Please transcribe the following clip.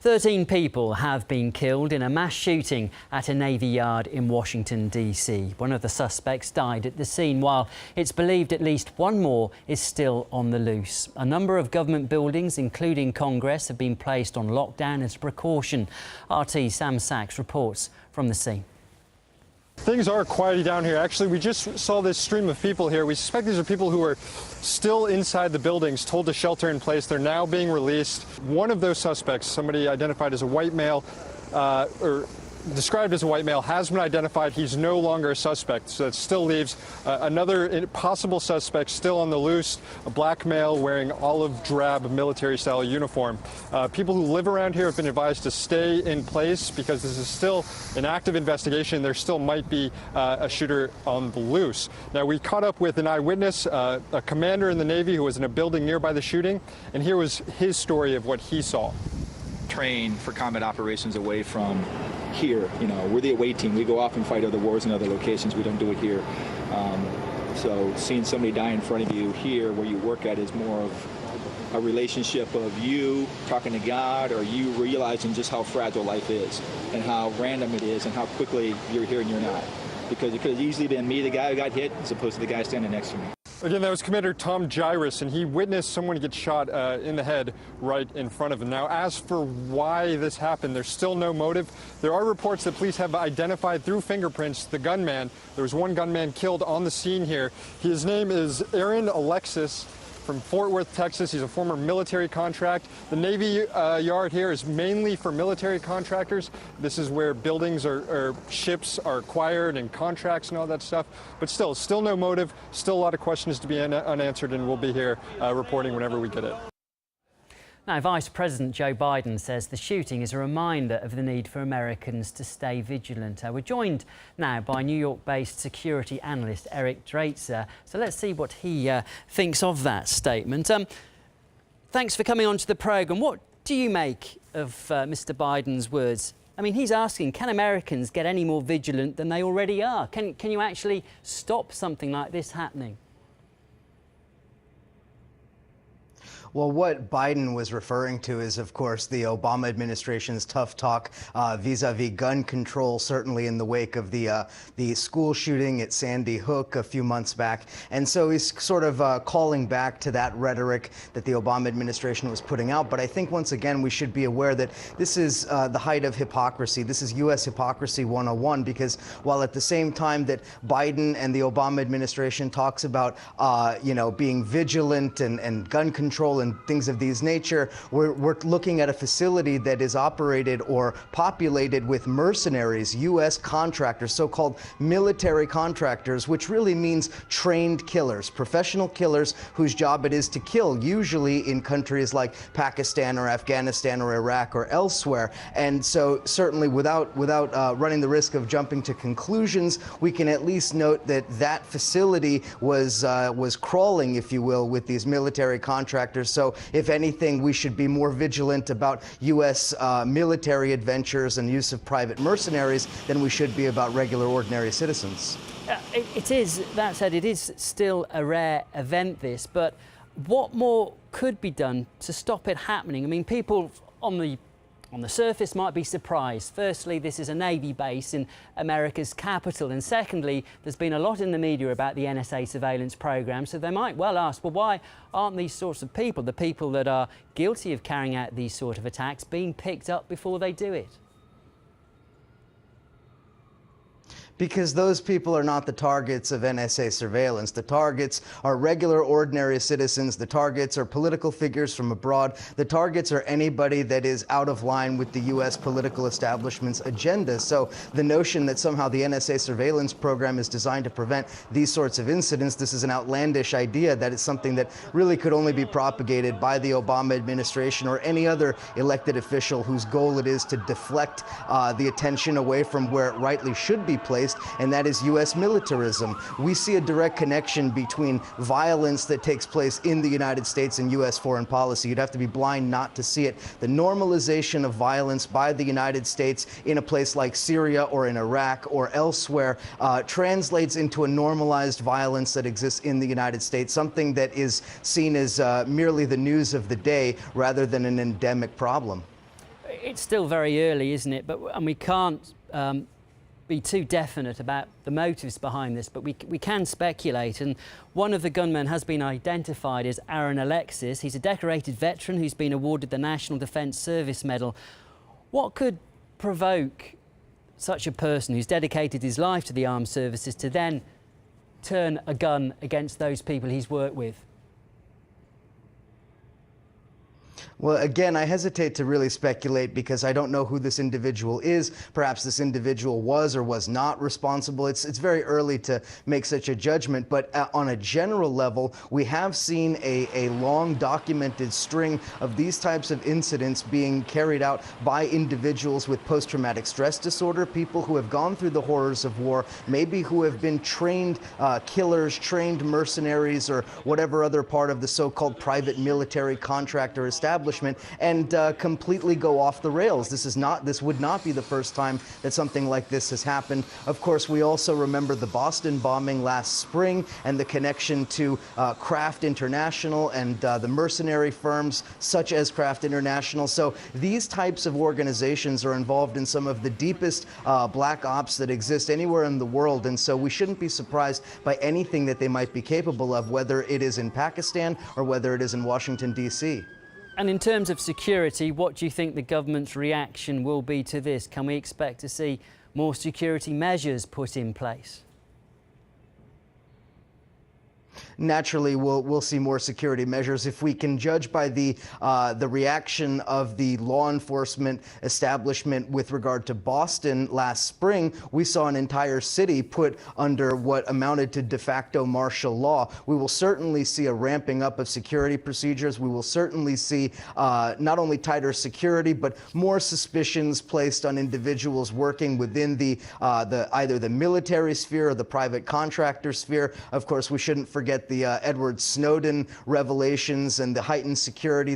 13 people have been killed in a mass shooting at a Navy yard in Washington, D.C. One of the suspects died at the scene, while it's believed at least one more is still on the loose. A number of government buildings, including Congress, have been placed on lockdown as a precaution. RT Sam Sachs reports from the scene. Things are quieting down here. Actually, we just saw this stream of people here. We suspect these are people who are still inside the buildings, told to shelter in place. They're now being released. One of those suspects, somebody identified as a white male, or described as a white male, has been identified. He's no longer a suspect, so that still leaves another possible suspect still on the loose, a black male wearing olive drab military-style uniform. People who live around here have been advised to stay in place because this is still an active investigation. There still might be a shooter on the loose. Now, we caught up with an eyewitness, a commander in the Navy who was in a building nearby the shooting, and here was his story of what he saw. Train for combat operations away from here. You know, we're the away team. We go off and fight other wars in other locations. We don't do it here. So seeing somebody die in front of you here where you work at is more of a relationship of you talking to God, or you realizing just how fragile life is and how random it is and how quickly you're here and you're not. Because it could have easily been me, the guy who got hit, as opposed to the guy standing next to me. Again, that was Commander Tom Gyrus, and he witnessed someone get shot in the head right in front of him. Now, as for why this happened, there's still no motive. There are reports that police have identified through fingerprints the gunman. There was one gunman killed on the scene here. His name is Aaron Alexis from Fort Worth, Texas. He's a former military contract. The Navy yard here is mainly for military contractors. This is where buildings or ships are acquired and contracts and all that stuff. But still no motive, still a lot of questions to be unanswered, and we'll be here reporting whenever we get it. Now, Vice President Joe Biden says the shooting is a reminder of the need for Americans to stay vigilant. We're joined now by New York-based security analyst Eric Draitser. So let's see what he thinks of that statement. Thanks for coming on to the programme. What do you make of Mr. Biden's words? I mean, he's asking, can Americans get any more vigilant than they already are? Can you actually stop something like this happening? Well, what Biden was referring to is, of course, the Obama administration's tough talk vis-a-vis gun control, certainly in the wake of the school shooting at Sandy Hook a few months back. And so he's sort of calling back to that rhetoric that the Obama administration was putting out. But I think, once again, we should be aware that this is the height of hypocrisy. This is U.S. hypocrisy 101, because while at the same time that Biden and the Obama administration talks about, being vigilant and gun control and things of these nature, we're looking at a facility that is operated or populated with mercenaries, U.S. contractors, so-called military contractors, which really means trained killers, professional killers whose job it is to kill, usually in countries like Pakistan or Afghanistan or Iraq or elsewhere. And so certainly without running the risk of jumping to conclusions, we can at least note that that facility was crawling, if you will, with these military contractors. So if anything, we should be more vigilant about U.S. military adventures and use of private mercenaries than we should be about regular, ordinary citizens. It is, that said, it is still a rare event, this, but what more could be done to stop it happening? I mean, people on the surface might be surprised. Firstly, this is a Navy base in America's capital. And secondly, there's been a lot in the media about the NSA surveillance program. So they might well ask, well, why aren't these sorts of people, the people that are guilty of carrying out these sort of attacks, being picked up before they do it? Because those people are not the targets of NSA surveillance. The targets are regular, ordinary citizens. The targets are political figures from abroad. The targets are anybody that is out of line with the U.S. political establishment's agenda. So the notion that somehow the NSA surveillance program is designed to prevent these sorts of incidents, this is an outlandish idea that is something that really could only be propagated by the Obama administration or any other elected official whose goal it is to deflect the attention away from where it rightly should be placed, and that is U.S. militarism. We see a direct connection between violence that takes place in the United States and U.S. foreign policy. You'd have to be blind not to see it. The normalization of violence by the United States in a place like Syria or in Iraq or elsewhere translates into a normalized violence that exists in the United States, something that is seen as merely the news of the day rather than an endemic problem. it's still very early, isn't it? And we can't be too definite about the motives behind this, but we can speculate. And one of the gunmen has been identified as Aaron Alexis. He's a decorated veteran who's been awarded the National Defence Service Medal. What could provoke such a person who's dedicated his life to the armed services to then turn a gun against those people he's worked with? Well, again, I hesitate to really speculate because I don't know who this individual is. Perhaps this individual was or was not responsible. It's very early to make such a judgment, but on a general level, we have seen a long documented string of these types of incidents being carried out by individuals with post-traumatic stress disorder, people who have gone through the horrors of war, maybe who have been trained killers, trained mercenaries, or whatever other part of the so-called private military contractor establishment, and completely go off the rails. This would not be the first time that something like this has happened. Of course, we also remember the Boston bombing last spring and the connection to Kraft International and the mercenary firms such as Kraft International. So these types of organizations are involved in some of the deepest black ops that exist anywhere in the world, and so we shouldn't be surprised by anything that they might be capable of, whether it is in Pakistan or whether it is in Washington, D.C. And in terms of security, what do you think the government's reaction will be to this? Can we expect to see more security measures put in place? Naturally, we'll see more security measures. If we can judge by the reaction of the law enforcement establishment with regard to Boston last spring, we saw an entire city put under what amounted to de facto martial law. We will certainly see a ramping up of security procedures. We will certainly see not only tighter security, but more suspicions placed on individuals working within either the military sphere or the private contractor sphere. Of course, we shouldn't forget the Edward Snowden revelations and the heightened security